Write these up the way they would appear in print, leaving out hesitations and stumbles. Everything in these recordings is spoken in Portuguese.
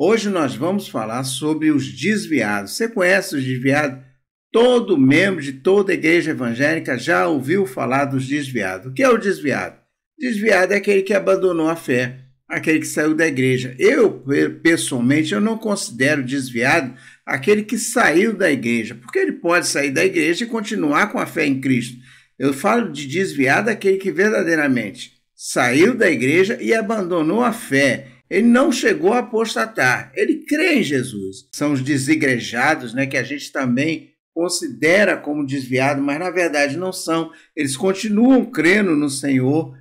Hoje nós vamos falar sobre os desviados. Você conhece os desviados? Todo membro de toda igreja evangélica já ouviu falar dos desviados. O que é o desviado? Desviado é aquele que abandonou a fé, aquele que saiu da igreja. Eu, pessoalmente, eu não considero desviado aquele que saiu da igreja, porque ele pode sair da igreja e continuar com a fé em Cristo. Eu falo de desviado aquele que verdadeiramente saiu da igreja e abandonou a fé. Ele não chegou a apostatar, ele crê em Jesus. São os desigrejados, que a gente também considera como desviado, mas na verdade não são. Eles continuam crendo no Senhor.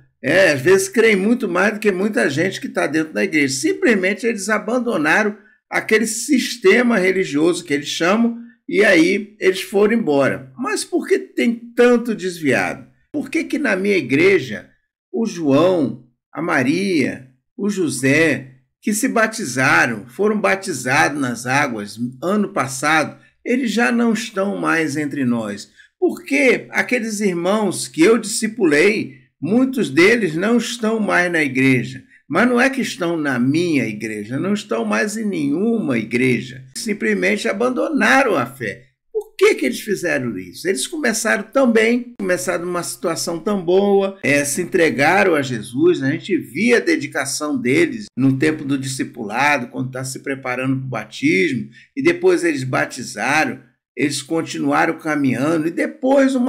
Às vezes creem muito mais do que muita gente que está dentro da igreja. Simplesmente eles abandonaram aquele sistema religioso que eles chamam e aí eles foram embora. Mas por que tem tanto desviado? Por que na minha igreja o João, a Maria, o José, que se batizaram, foram batizados nas águas ano passado, eles já não estão mais entre nós? Porque aqueles irmãos que eu discipulei, muitos deles não estão mais na igreja. Mas não é que estão na minha igreja, não estão mais em nenhuma igreja. Simplesmente abandonaram a fé. Por que eles fizeram isso? Eles começaram tão bem, começaram numa situação tão boa, se entregaram a Jesus. A gente via a dedicação deles no tempo do discipulado, quando está se preparando para o batismo, e depois eles batizaram, eles continuaram caminhando, e depois um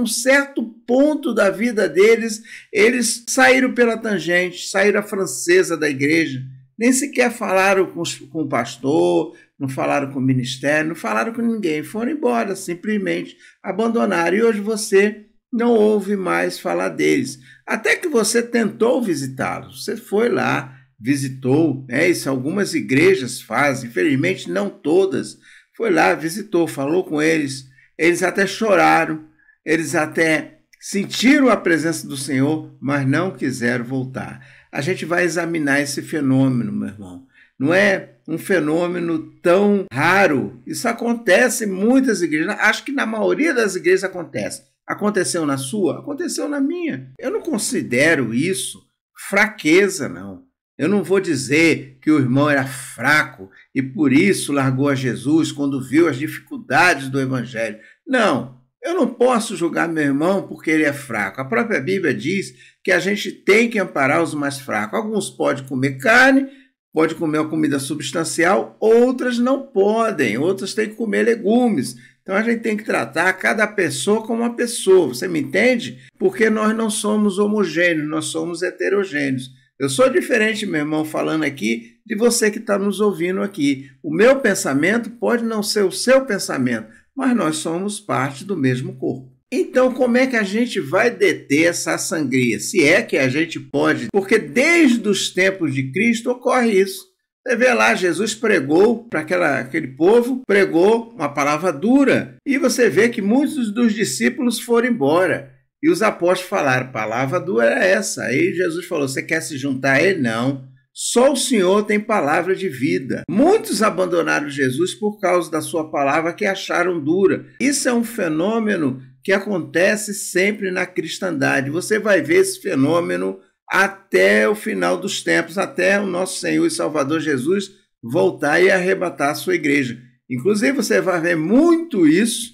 certo ponto da vida deles, eles saíram pela tangente, saíram a francesa da igreja, nem sequer falaram com o pastor, não falaram com o ministério, não falaram com ninguém, foram embora, simplesmente abandonaram. E hoje você não ouve mais falar deles. Até que você tentou visitá-los, você foi lá, visitou, isso algumas igrejas fazem, infelizmente não todas. Foi lá, visitou, falou com eles, eles até choraram, eles até sentiram a presença do Senhor, mas não quiseram voltar. A gente vai examinar esse fenômeno, meu irmão. Não é um fenômeno tão raro. Isso acontece em muitas igrejas. Acho que na maioria das igrejas acontece. Aconteceu na sua? Aconteceu na minha. Eu não considero isso fraqueza, não. Eu não vou dizer que o irmão era fraco e por isso largou a Jesus quando viu as dificuldades do evangelho. Não, eu não posso julgar meu irmão porque ele é fraco. A própria Bíblia diz que a gente tem que amparar os mais fracos. Alguns podem comer carne, podem comer uma comida substancial, outras não podem, outras têm que comer legumes. Então a gente tem que tratar cada pessoa como uma pessoa, você me entende? Porque nós não somos homogêneos, nós somos heterogêneos. Eu sou diferente, meu irmão, falando aqui, de você que está nos ouvindo aqui. O meu pensamento pode não ser o seu pensamento, mas nós somos parte do mesmo corpo. Então, como é que a gente vai deter essa sangria? Se é que a gente pode, porque desde os tempos de Cristo ocorre isso. Você vê lá, Jesus pregou para aquele povo, pregou uma palavra dura, e você vê que muitos dos discípulos foram embora. E os apóstolos falaram, palavra dura é essa. Aí Jesus falou, você quer se juntar a ele? Não. Só o Senhor tem palavra de vida. Muitos abandonaram Jesus por causa da sua palavra que acharam dura. Isso é um fenômeno que acontece sempre na cristandade. Você vai ver esse fenômeno até o final dos tempos, até o nosso Senhor e Salvador Jesus voltar e arrebatar a sua igreja. Inclusive, você vai ver muito isso,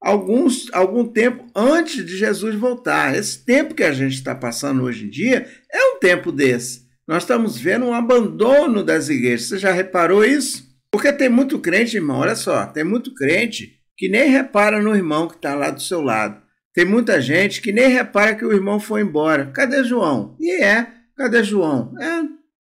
algum tempo antes de Jesus voltar. Esse tempo que a gente está passando hoje em dia é um tempo desse. Nós estamos vendo um abandono das igrejas. Você já reparou isso? Porque tem muito crente, irmão, olha só, tem muito crente que nem repara no irmão que está lá do seu lado. Tem muita gente que nem repara que o irmão foi embora. Cadê João? Cadê João?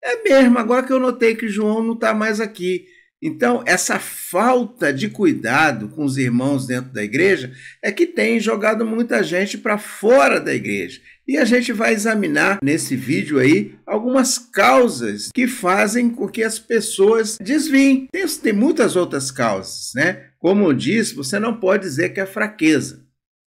É mesmo, agora que eu notei que João não está mais aqui. Então, essa falta de cuidado com os irmãos dentro da igreja é que tem jogado muita gente para fora da igreja. E a gente vai examinar nesse vídeo aí algumas causas que fazem com que as pessoas desviem. Tem muitas outras causas, Como eu disse, você não pode dizer que é fraqueza,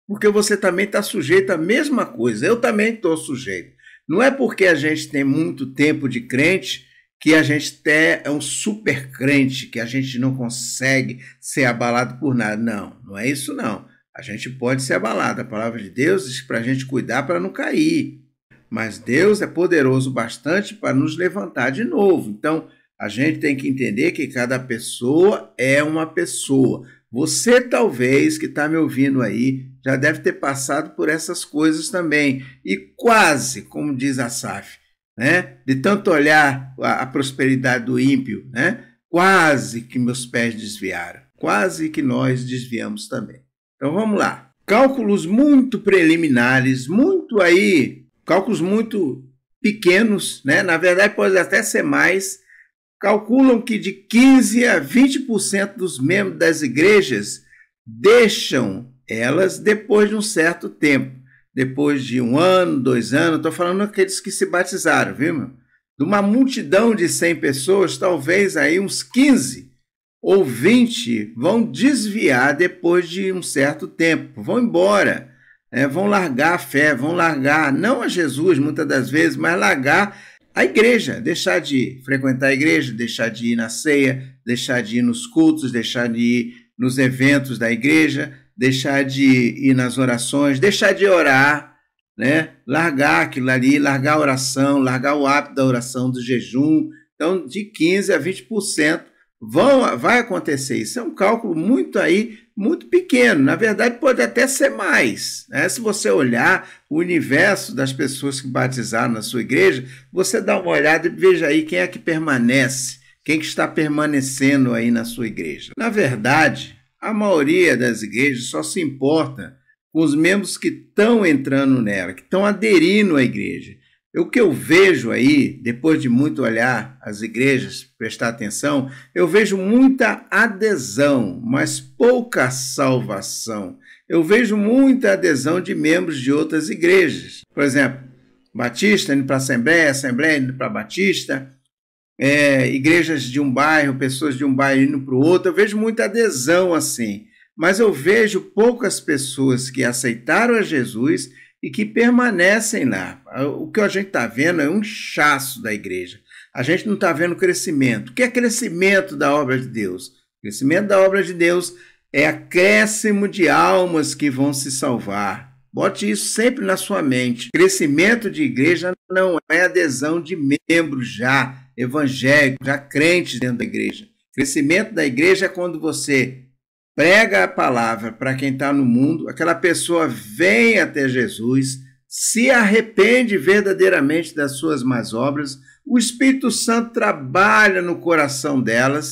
porque você também está sujeito à mesma coisa. Eu também estou sujeito. Não é porque a gente tem muito tempo de crente que a gente é um super crente, que a gente não consegue ser abalado por nada. Não, não é isso não. A gente pode ser abalado. A palavra de Deus diz para a gente cuidar para não cair. Mas Deus é poderoso bastante para nos levantar de novo. Então, A gente tem que entender que cada pessoa é uma pessoa. Você, talvez, que está me ouvindo aí, já deve ter passado por essas coisas também. E quase, como diz Asaf, né? De tanto olhar a prosperidade do ímpio, né? Quase que meus pés desviaram. Quase que nós desviamos também. Então vamos lá. Cálculos muito preliminares, cálculos muito pequenos, né? Na verdade pode até ser mais. Calculam que de 15% a 20% dos membros das igrejas deixam elas depois de um certo tempo. Depois de 1 ano, 2 anos, estou falando aqueles que se batizaram, viu, meu? De uma multidão de 100 pessoas, talvez aí uns 15 ou 20 vão desviar depois de um certo tempo, vão embora, vão largar a fé, vão largar, não a Jesus muitas das vezes, mas largar a igreja, deixar de frequentar a igreja, deixar de ir na ceia, deixar de ir nos cultos, deixar de ir nos eventos da igreja, deixar de ir nas orações, deixar de orar, né? Largar aquilo ali, largar a oração, largar o hábito da oração, do jejum. Então, de 15% a 20% vai acontecer. Isso é um cálculo muito pequeno. Na verdade, pode até ser mais, né? Se você olhar o universo das pessoas que batizaram na sua igreja, você dá uma olhada e veja aí quem é que permanece, quem que está permanecendo aí na sua igreja. Na verdade, a maioria das igrejas só se importa com os membros que estão entrando nela, que estão aderindo à igreja. O que eu vejo aí, depois de muito olhar as igrejas, prestar atenção, eu vejo muita adesão, mas pouca salvação. Eu vejo muita adesão de membros de outras igrejas. Por exemplo, Batista indo para a Assembleia, Assembleia indo para a Batista, igrejas de um bairro, pessoas de um bairro indo para o outro. Eu vejo muita adesão assim, mas eu vejo poucas pessoas que aceitaram a Jesus e que permanecem lá. O que a gente está vendo é um inchaço da igreja. A gente não está vendo crescimento. O que é crescimento da obra de Deus? O crescimento da obra de Deus é acréscimo de almas que vão se salvar. Bote isso sempre na sua mente. Crescimento de igreja não é adesão de membros já evangélicos, já crentes dentro da igreja. Crescimento da igreja é quando você prega a palavra para quem está no mundo, aquela pessoa vem até Jesus, se arrepende verdadeiramente das suas más obras, o Espírito Santo trabalha no coração delas,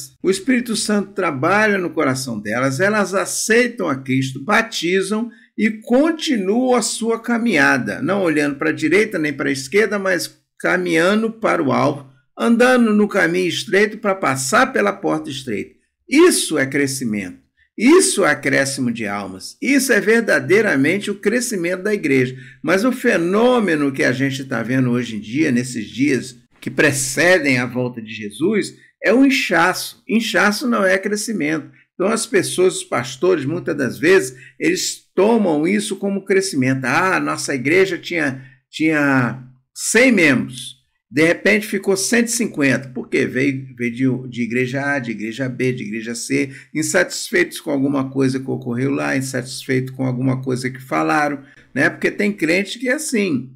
elas aceitam a Cristo, batizam e continuam a sua caminhada, não olhando para a direita nem para a esquerda, mas caminhando para o alvo, andando no caminho estreito para passar pela porta estreita. Isso é crescimento. Isso é acréscimo de almas. Isso é verdadeiramente o crescimento da igreja. Mas o fenômeno que a gente está vendo hoje em dia, nesses dias que precedem a volta de Jesus, é um inchaço. Inchaço não é crescimento. Então as pessoas, os pastores, muitas das vezes, eles tomam isso como crescimento. Nossa igreja tinha 100 membros. De repente ficou 150. Por quê? Veio de igreja A, de igreja B, de igreja C, insatisfeitos com alguma coisa que ocorreu lá, insatisfeitos com alguma coisa que falaram, né? Porque tem crente que é assim.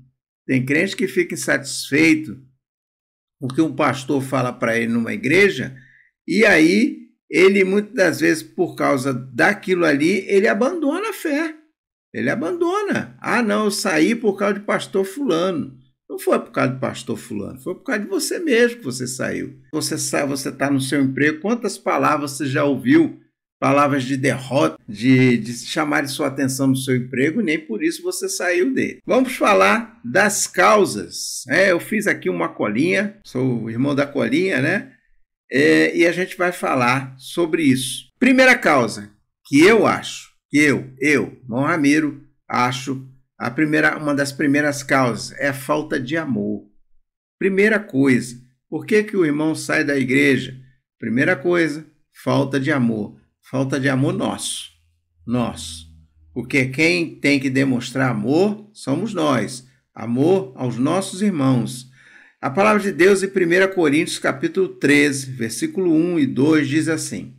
Tem crente que fica insatisfeito porque um pastor fala para ele numa igreja e aí ele, muitas das vezes, por causa daquilo ali, ele abandona a fé. Ele abandona. Não, eu saí por causa de pastor fulano. Não foi por causa do pastor fulano, foi por causa de você mesmo que você saiu. Você está no seu emprego, quantas palavras você já ouviu? Palavras de derrota, de chamar de sua atenção no seu emprego, e nem por isso você saiu dele. Vamos falar das causas. Eu fiz aqui uma colinha, sou o irmão da colinha, né? E a gente vai falar sobre isso. Primeira causa que eu acho, irmão Ramiro, acho, uma das primeiras causas é a falta de amor. Primeira coisa, por que o irmão sai da igreja? Primeira coisa, falta de amor. Falta de amor nosso. Porque quem tem que demonstrar amor somos nós. Amor aos nossos irmãos. A palavra de Deus em 1 Coríntios capítulo 13, versículo 1 e 2 diz assim: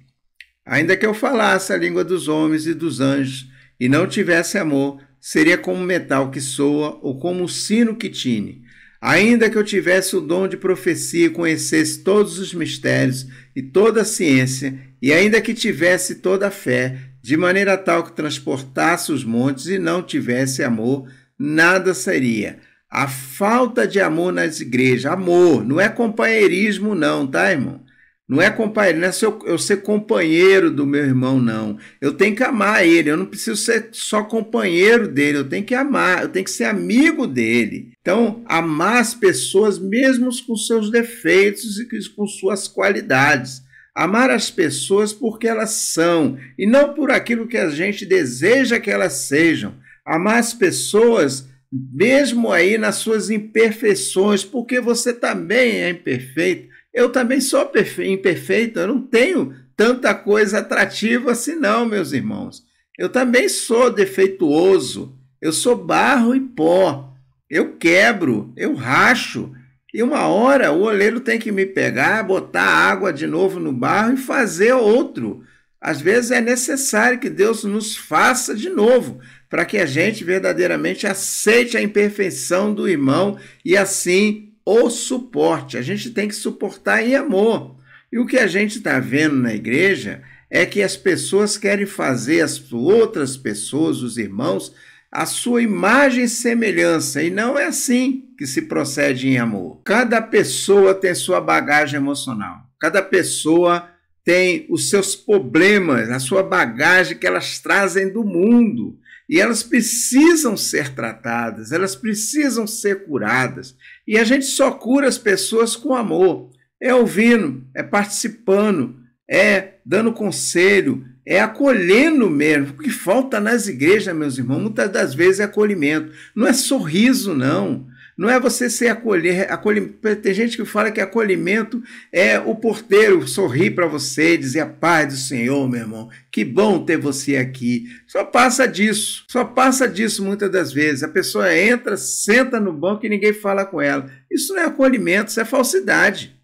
ainda que eu falasse a língua dos homens e dos anjos e não tivesse amor, seria como metal que soa ou como um sino que tine. Ainda que eu tivesse o dom de profecia e conhecesse todos os mistérios e toda a ciência, e ainda que tivesse toda a fé, de maneira tal que transportasse os montes e não tivesse amor, nada seria. A falta de amor nas igrejas, amor, não é companheirismo não, tá, irmão? Não é companheiro, não é eu ser companheiro do meu irmão, não. Eu tenho que amar ele, eu não preciso ser só companheiro dele, eu tenho que amar, eu tenho que ser amigo dele. Então, amar as pessoas mesmo com seus defeitos e com suas qualidades. Amar as pessoas porque elas são, e não por aquilo que a gente deseja que elas sejam. Amar as pessoas mesmo aí nas suas imperfeições, porque você também é imperfeito. Eu também sou imperfeito, eu não tenho tanta coisa atrativa assim não, meus irmãos. Eu também sou defeituoso, eu sou barro e pó, eu quebro, eu racho, e uma hora o oleiro tem que me pegar, botar água de novo no barro e fazer outro. Às vezes é necessário que Deus nos faça de novo, para que a gente verdadeiramente aceite a imperfeição do irmão e assim o suporte. A gente tem que suportar em amor. E o que a gente está vendo na igreja é que as pessoas querem fazer as outras pessoas, os irmãos, a sua imagem e semelhança. E não é assim que se procede em amor. Cada pessoa tem sua bagagem emocional. Cada pessoa tem os seus problemas, a sua bagagem que elas trazem do mundo. E elas precisam ser tratadas, elas precisam ser curadas. E a gente só cura as pessoas com amor. É ouvindo, é participando, é dando conselho, é acolhendo mesmo. O que falta nas igrejas, meus irmãos, muitas das vezes é acolhimento. Não é sorriso, não. Não é você ser acolhimento. Tem gente que fala que acolhimento é o porteiro sorrir para você, dizer a paz do Senhor, meu irmão. Que bom ter você aqui. Só passa disso muitas das vezes. A pessoa entra, senta no banco e ninguém fala com ela. Isso não é acolhimento, isso é falsidade.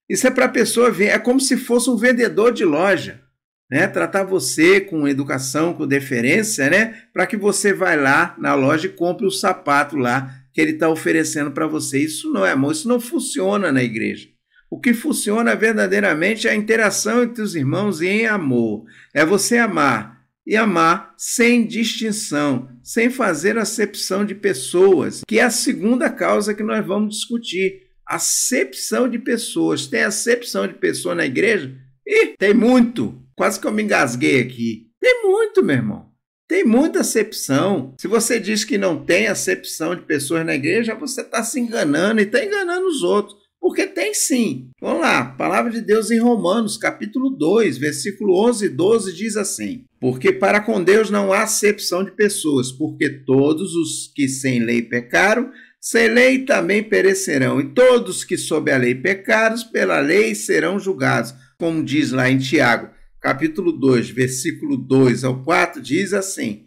Isso é para a pessoa ver, é como se fosse um vendedor de loja, né? Tratar você com educação, com deferência, né? Para que você vá lá na loja e compre o sapato lá que ele está oferecendo para você. Isso não é amor, isso não funciona na igreja. O que funciona verdadeiramente é a interação entre os irmãos e em amor. É você amar, e amar sem distinção, sem fazer acepção de pessoas, que é a segunda causa que nós vamos discutir. Acepção de pessoas. Tem acepção de pessoa na igreja? Ih, tem muito. Quase que eu me engasguei aqui. Tem muito, meu irmão. Tem muita acepção. Se você diz que não tem acepção de pessoas na igreja, você está se enganando e está enganando os outros. Porque tem sim. Vamos lá, palavra de Deus em Romanos, capítulo 2, versículo 11 e 12 diz assim: porque para com Deus não há acepção de pessoas, porque todos os que sem lei pecaram, sem lei também perecerão, e todos que sob a lei pecaram, pela lei serão julgados. Como diz lá em Tiago, capítulo 2, versículo 2 ao 4, diz assim: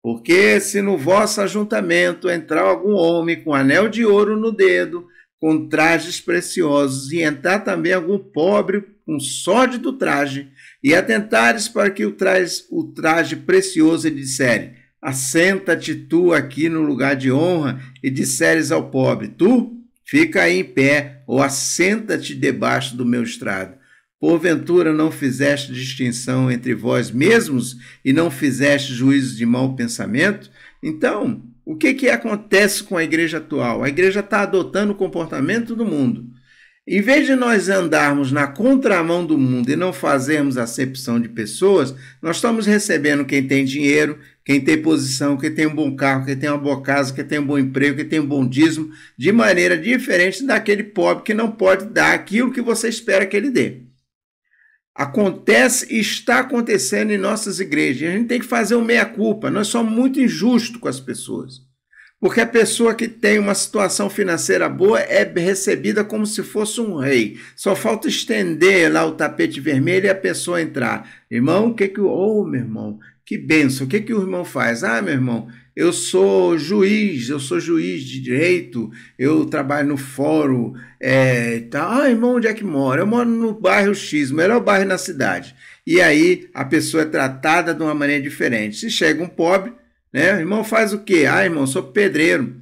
porque se no vosso ajuntamento entrar algum homem com anel de ouro no dedo, com trajes preciosos, e entrar também algum pobre com sórdido traje, e atentares para que o traje precioso, e disserem: assenta-te tu aqui no lugar de honra, e disseres ao pobre: tu fica aí em pé, ou assenta-te debaixo do meu estrado. Porventura não fizeste distinção entre vós mesmos e não fizeste juízo de mau pensamento? Então, o que acontece com a igreja atual? A igreja está adotando o comportamento do mundo. Em vez de nós andarmos na contramão do mundo e não fazermos acepção de pessoas, nós estamos recebendo quem tem dinheiro, quem tem posição, quem tem um bom carro, quem tem uma boa casa, quem tem um bom emprego, quem tem um bom dízimo, de maneira diferente daquele pobre que não pode dar aquilo que você espera que ele dê. Acontece e está acontecendo em nossas igrejas. E a gente tem que fazer um meia-culpa. Nós somos muito injustos com as pessoas. Porque a pessoa que tem uma situação financeira boa é recebida como se fosse um rei. Só falta estender lá o tapete vermelho e a pessoa entrar. Irmão, meu irmão, que bênção. O que o irmão faz? Ah, meu irmão, eu sou juiz de direito, eu trabalho no fórum, tá. Ah, irmão, onde é que mora? Eu moro no bairro X, o melhor bairro na cidade. E aí a pessoa é tratada de uma maneira diferente. Se chega um pobre, né? Irmão, faz o quê? Ah, irmão, sou pedreiro.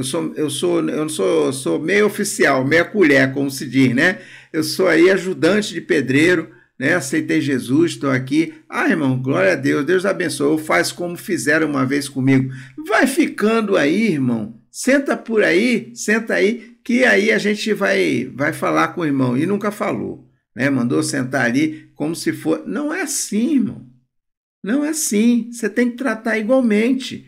sou meio oficial, meia colher, como se diz, né? Eu sou aí ajudante de pedreiro, né? Aceitei Jesus, estou aqui. Ah, irmão, glória a Deus, Deus abençoe. Faz como fizeram uma vez comigo. Vai ficando aí, irmão. Senta por aí, senta aí, que aí a gente vai falar com o irmão. E nunca falou, né? Mandou sentar ali como se for. Não é assim, irmão. Não é assim. Você tem que tratar igualmente,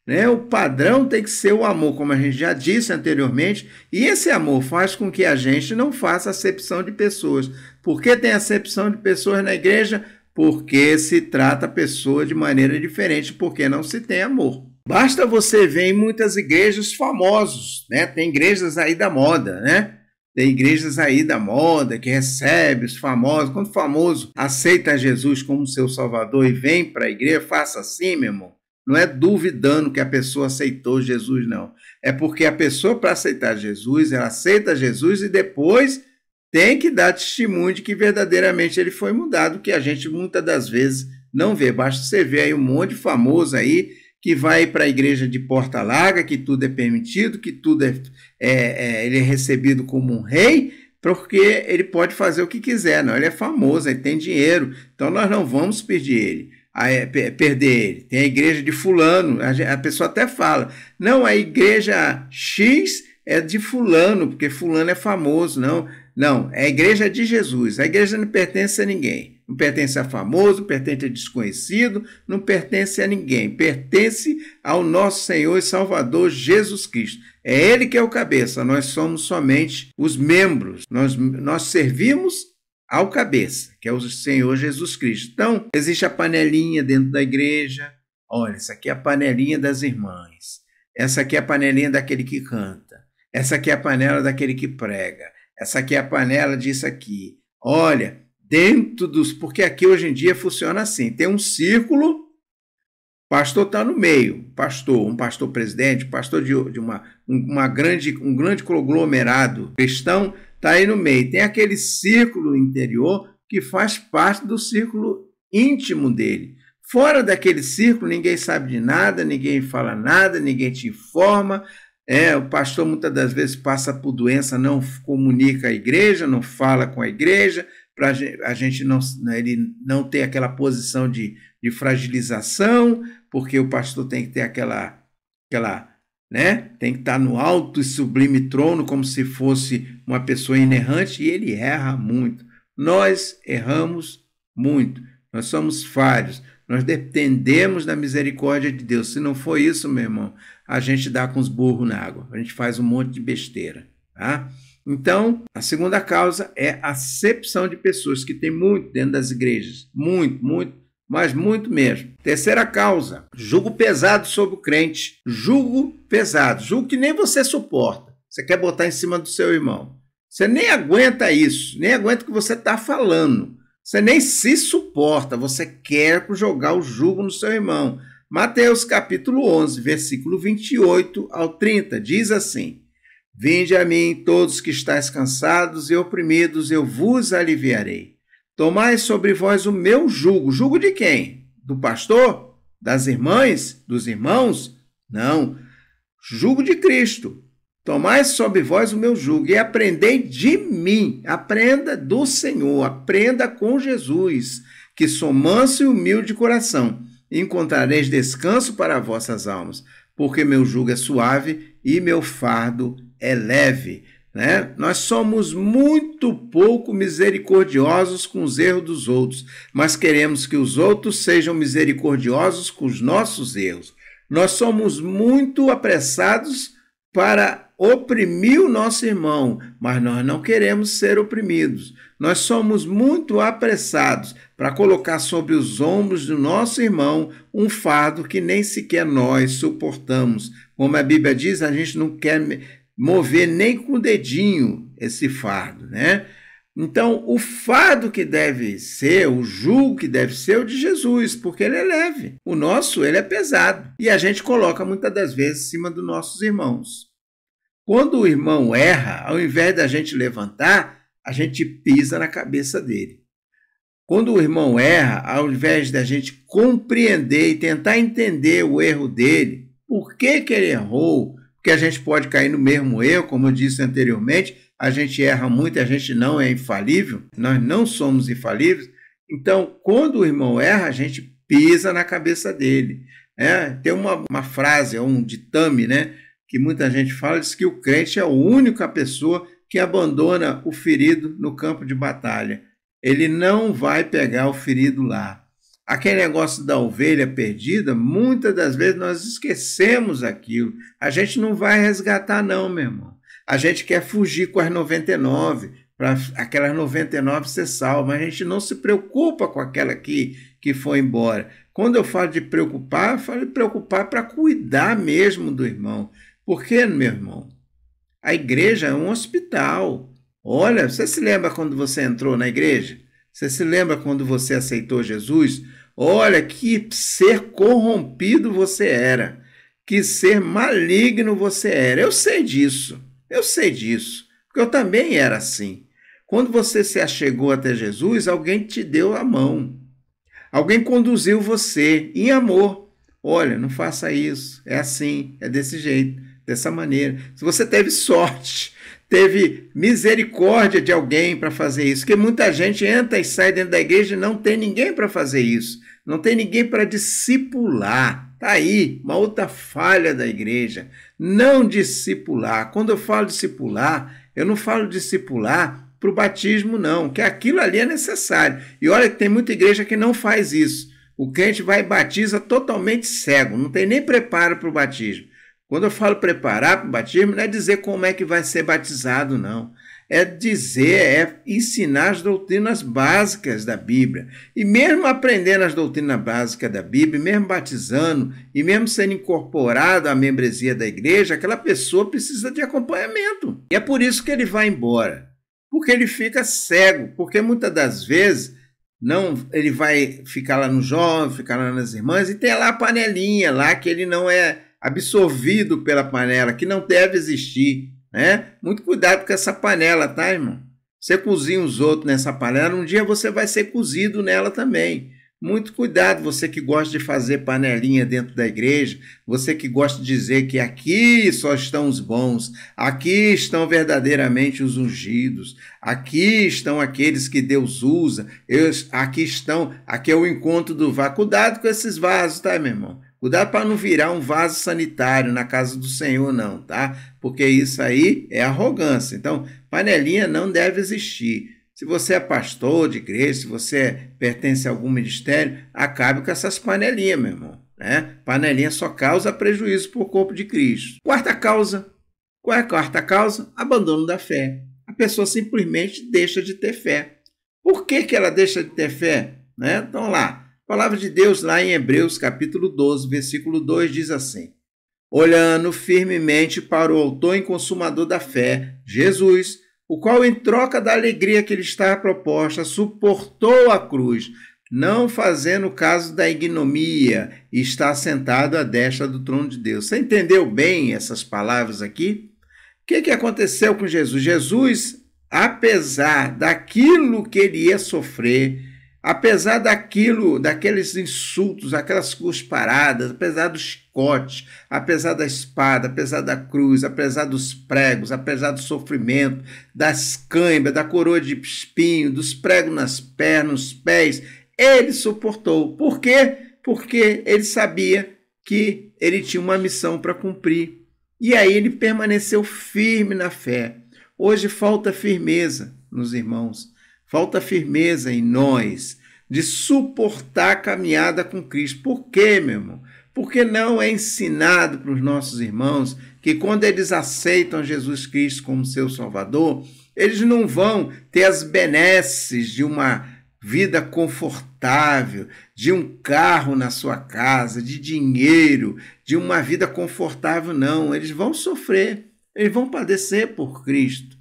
né? O padrão tem que ser o amor, como a gente já disse anteriormente, e esse amor faz com que a gente não faça acepção de pessoas. Por que tem acepção de pessoas na igreja? Porque se trata a pessoa de maneira diferente, porque não se tem amor. Basta você ver em muitas igrejas famosos, né? Tem igrejas aí da moda, né? Tem igrejas aí da moda que recebe os famosos. Quando o famoso aceita Jesus como seu salvador e vem para a igreja, faça assim, meu irmão. Não é duvidando que a pessoa aceitou Jesus, não. É porque a pessoa, para aceitar Jesus, ela aceita Jesus e depois tem que dar testemunho de que verdadeiramente ele foi mudado, que a gente muitas das vezes não vê. Basta você ver aí um monte de famoso aí que vai para a igreja de porta larga, que tudo é permitido, que tudo ele é recebido como um rei, porque ele pode fazer o que quiser. Não, ele é famoso, ele tem dinheiro, então nós não vamos perder ele. Tem a igreja de fulano, a pessoa até fala, não, a igreja X é de fulano, porque fulano é famoso. Não, é a igreja de Jesus. A igreja não pertence a ninguém. Não pertence a famoso, pertence a desconhecido, não pertence a ninguém. Pertence ao nosso Senhor e Salvador Jesus Cristo. É Ele que é o cabeça, nós somos somente os membros. Nós servimos ao cabeça, que é o Senhor Jesus Cristo. Então, existe a panelinha dentro da igreja. Olha, essa aqui é a panelinha das irmãs. Essa aqui é a panelinha daquele que canta. Essa aqui é a panela daquele que prega. Essa aqui é a panela disso aqui. Olha, dentro dos... Porque aqui hoje em dia funciona assim. Tem um círculo, o pastor está no meio. Um pastor presidente, pastor de um grande conglomerado cristão, está aí no meio. Tem aquele círculo interior que faz parte do círculo íntimo dele. Fora daquele círculo, ninguém sabe de nada, ninguém fala nada, ninguém te informa. O pastor muitas das vezes passa por doença, não comunica a igreja, não fala com a igreja, para a gente ele não ter aquela posição de fragilização, porque o pastor tem que ter aquela né? Tem que estar no alto e sublime trono, como se fosse uma pessoa inerrante, e ele erra muito. Nós erramos muito, nós somos falhos, nós dependemos da misericórdia de Deus. Se não for isso, meu irmão, a gente dá com os burros na água, a gente faz um monte de besteira, tá? Então, a segunda causa é a acepção de pessoas, que tem muito dentro das igrejas, muito, mas muito mesmo. Terceira causa, jugo pesado sobre o crente. Jugo pesado, jugo que nem você suporta. Você quer botar em cima do seu irmão. Você nem aguenta isso, nem aguenta o que você está falando. Você nem se suporta, você quer jogar o jugo no seu irmão. Mateus capítulo 11, versículo 28 ao 30, diz assim: Vinde a mim todos que estáis cansados e oprimidos, eu vos aliviarei. Tomai sobre vós o meu jugo. Jugo de quem? Do pastor? Das irmãs? Dos irmãos? Não. Jugo de Cristo. Tomai sobre vós o meu jugo e aprendei de mim. Aprenda do Senhor. Aprenda com Jesus, que sou manso e humilde de coração. E encontrareis descanso para vossas almas, porque meu jugo é suave e meu fardo é leve. Né? Nós somos muito pouco misericordiosos com os erros dos outros, mas queremos que os outros sejam misericordiosos com os nossos erros. Nós somos muito apressados para oprimir o nosso irmão, mas nós não queremos ser oprimidos. Nós somos muito apressados para colocar sobre os ombros do nosso irmão um fardo que nem sequer nós suportamos. Como a Bíblia diz, a gente não quer mover nem com o dedinho esse fardo, né? Então, o fardo que deve ser, o jugo que deve ser o de Jesus, porque ele é leve. O nosso, ele é pesado. E a gente coloca muitas das vezes em cima dos nossos irmãos. Quando o irmão erra, ao invés da gente levantar, a gente pisa na cabeça dele. Quando o irmão erra, ao invés da gente compreender e tentar entender o erro dele, por que ele errou, porque a gente pode cair no mesmo erro, como eu disse anteriormente, a gente erra muito, a gente não é infalível, nós não somos infalíveis. Então, quando o irmão erra, a gente pisa na cabeça dele. Tem uma frase, um ditame, né, que muita gente fala, diz que o crente é a única pessoa que abandona o ferido no campo de batalha. Ele não vai pegar o ferido lá. Aquele negócio da ovelha perdida, muitas das vezes nós esquecemos aquilo. A gente não vai resgatar não, meu irmão. A gente quer fugir com as 99, para aquelas 99 ser salva, mas a gente não se preocupa com aquela que foi embora. Quando eu falo de preocupar, eu falo de preocupar para cuidar mesmo do irmão. Porque, meu irmão, a igreja é um hospital. Olha, você se lembra quando você entrou na igreja? Você se lembra quando você aceitou Jesus? Olha, que ser corrompido você era. Que ser maligno você era. Eu sei disso. Porque eu também era assim. Quando você se achegou até Jesus, alguém te deu a mão. Alguém conduziu você em amor. Olha, não faça isso. É assim, é desse jeito, dessa maneira. Se você teve sorte, teve misericórdia de alguém para fazer isso, porque muita gente entra e sai dentro da igreja e não tem ninguém para fazer isso. Não tem ninguém para discipular. Está aí uma outra falha da igreja. Não discipular. Quando eu falo discipular, eu não falo discipular para o batismo, não, que aquilo ali é necessário. E olha que tem muita igreja que não faz isso. O crente vai e batiza totalmente cego, não tem nem preparo para o batismo. Quando eu falo preparar para o batismo, não é dizer como é que vai ser batizado, não. É ensinar as doutrinas básicas da Bíblia. E mesmo aprendendo as doutrinas básicas da Bíblia, mesmo batizando, e mesmo sendo incorporado à membresia da igreja, aquela pessoa precisa de acompanhamento. E é por isso que ele vai embora. Porque ele fica cego. Porque muitas das vezes ele vai ficar lá no jovem, ficar lá nas irmãs, e tem lá a panelinha lá que ele não é absorvido pela panela, que não deve existir. Muito cuidado com essa panela, tá, irmão? Você cozinha os outros nessa panela, um dia você vai ser cozido nela também. Muito cuidado, você que gosta de fazer panelinha dentro da igreja, você que gosta de dizer que aqui só estão os bons, aqui estão verdadeiramente os ungidos, aqui estão aqueles que Deus usa, aqui é o encontro do vaso. Cuidado com esses vasos, tá, meu irmão? Cuidado para não virar um vaso sanitário na casa do Senhor, não, tá? Porque isso aí é arrogância. Então, panelinha não deve existir. Se você é pastor de igreja, se você pertence a algum ministério, acabe com essas panelinhas, meu irmão. Panelinha só causa prejuízo para o corpo de Cristo. Quarta causa. Qual é a quarta causa? Abandono da fé. A pessoa simplesmente deixa de ter fé. Por que ela deixa de ter fé? Então lá. A palavra de Deus lá em Hebreus capítulo 12, versículo 2 diz assim: olhando firmemente para o autor e consumador da fé, Jesus, o qual em troca da alegria que lhe estava proposta, suportou a cruz, não fazendo caso da ignomia, e está sentado à destra do trono de Deus. Você entendeu bem essas palavras aqui? O que aconteceu com Jesus? Jesus, apesar daquilo que ele ia sofrer, apesar daqueles insultos, aquelas cusparadas, apesar do chicote, apesar da espada, apesar da cruz, apesar dos pregos, apesar do sofrimento, das cãibras, da coroa de espinho, dos pregos nas pernas, nos pés, ele suportou. Por quê? Porque ele sabia que ele tinha uma missão para cumprir. E aí ele permaneceu firme na fé. Hoje falta firmeza nos irmãos. Falta firmeza em nós de suportar a caminhada com Cristo. Por quê, meu irmão? Porque não é ensinado para os nossos irmãos que quando eles aceitam Jesus Cristo como seu Salvador, eles não vão ter as benesses de uma vida confortável, de um carro na sua casa, de dinheiro, de uma vida confortável, não. Eles vão sofrer, eles vão padecer por Cristo.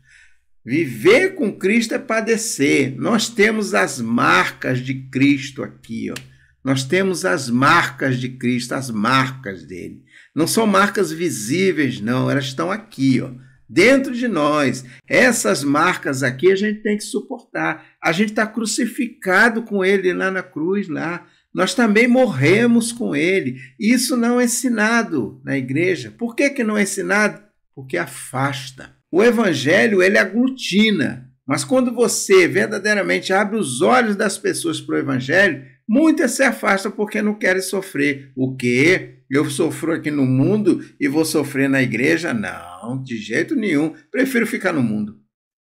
Viver com Cristo é padecer. Nós temos as marcas de Cristo aqui, ó. Nós temos as marcas de Cristo, as marcas dele. Não são marcas visíveis, não. Elas estão aqui, ó, dentro de nós. Essas marcas aqui a gente tem que suportar. A gente está crucificado com ele lá na cruz, lá. nós também morremos com ele. Isso não é ensinado na igreja. Por que não é ensinado? Porque afasta. O evangelho, ele aglutina. Mas quando você verdadeiramente abre os olhos das pessoas para o evangelho, muitas se afastam porque não querem sofrer. O quê? Eu sofro aqui no mundo e vou sofrer na igreja? Não, de jeito nenhum. Prefiro ficar no mundo.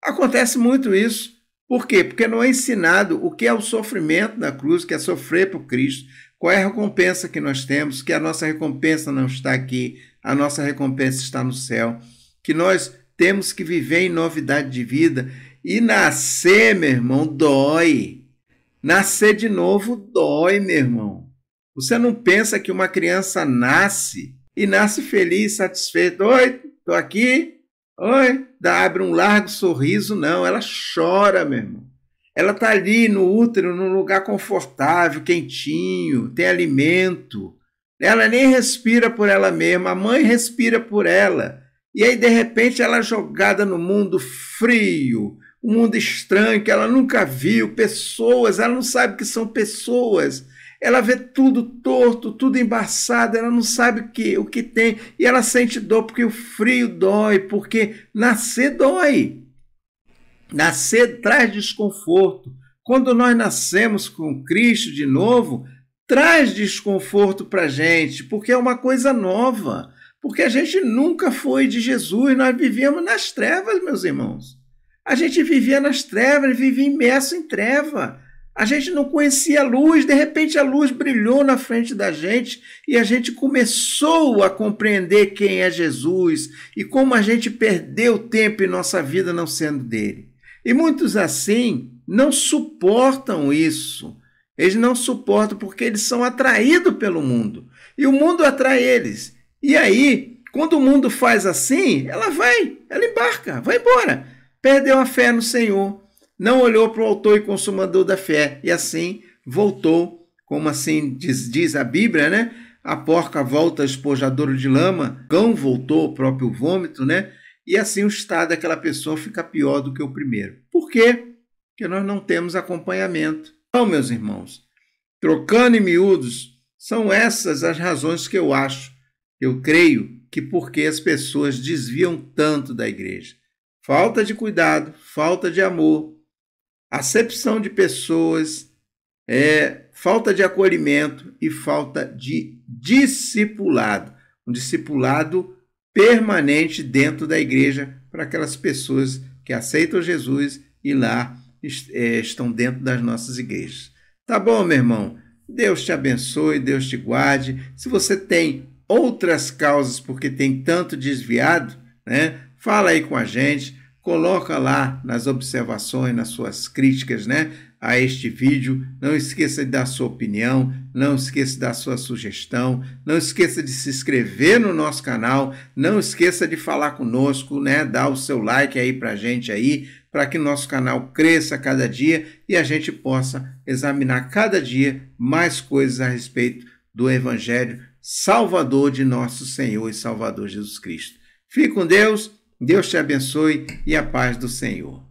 Acontece muito isso. Por quê? Porque não é ensinado o que é o sofrimento da cruz, que é sofrer por Cristo, qual é a recompensa que nós temos, que a nossa recompensa não está aqui, a nossa recompensa está no céu, que nós temos que viver em novidade de vida. E nascer, meu irmão, dói. Nascer de novo dói, meu irmão. Você não pensa que uma criança nasce e nasce feliz, satisfeita. Oi, estou aqui. Oi, abre um largo sorriso. Não, ela chora, meu irmão. Ela está ali no útero, num lugar confortável, quentinho, tem alimento. Ela nem respira por ela mesma, a mãe respira por ela. E aí, de repente, ela é jogada no mundo frio, um mundo estranho que ela nunca viu, pessoas, ela não sabe que são pessoas. Ela vê tudo torto, tudo embaçado, ela não sabe o que tem. E ela sente dor porque o frio dói, porque nascer dói. Nascer traz desconforto. Quando nós nascemos com Cristo de novo, traz desconforto para a gente, porque é uma coisa nova. Porque a gente nunca foi de Jesus, nós vivíamos nas trevas, meus irmãos. A gente vivia nas trevas, vivia imerso em treva. A gente não conhecia a luz, de repente a luz brilhou na frente da gente e a gente começou a compreender quem é Jesus e como a gente perdeu tempo em nossa vida não sendo dele. E muitos assim não suportam isso. Eles não suportam porque eles são atraídos pelo mundo. E o mundo atrai eles. E aí, quando o mundo faz assim, ela embarca, vai embora. Perdeu a fé no Senhor. Não olhou para o autor e consumador da fé. E assim voltou, como assim diz a Bíblia, né? A porca volta espojadora de lama, cão voltou ao próprio vômito, né? E assim o estado daquela pessoa fica pior do que o primeiro. Por quê? Porque nós não temos acompanhamento. Então, meus irmãos, trocando em miúdos, são essas as razões que eu acho, eu creio que porque as pessoas desviam tanto da igreja. Falta de cuidado, falta de amor, acepção de pessoas, falta de acolhimento e falta de discipulado. Um discipulado permanente dentro da igreja para aquelas pessoas que aceitam Jesus e lá estão dentro das nossas igrejas. Tá bom, meu irmão? Deus te abençoe, Deus te guarde. Se você tem outras causas porque tem tanto desviado, né? Fala aí com a gente, coloca lá nas observações, nas suas críticas, né, a este vídeo. Não esqueça de dar sua opinião, não esqueça de dar sua sugestão, não esqueça de se inscrever no nosso canal, não esqueça de falar conosco, né, dar o seu like aí pra gente aí, para que nosso canal cresça cada dia e a gente possa examinar cada dia mais coisas a respeito do Evangelho Salvador de nosso Senhor e Salvador Jesus Cristo. Fique com Deus, Deus te abençoe e a paz do Senhor.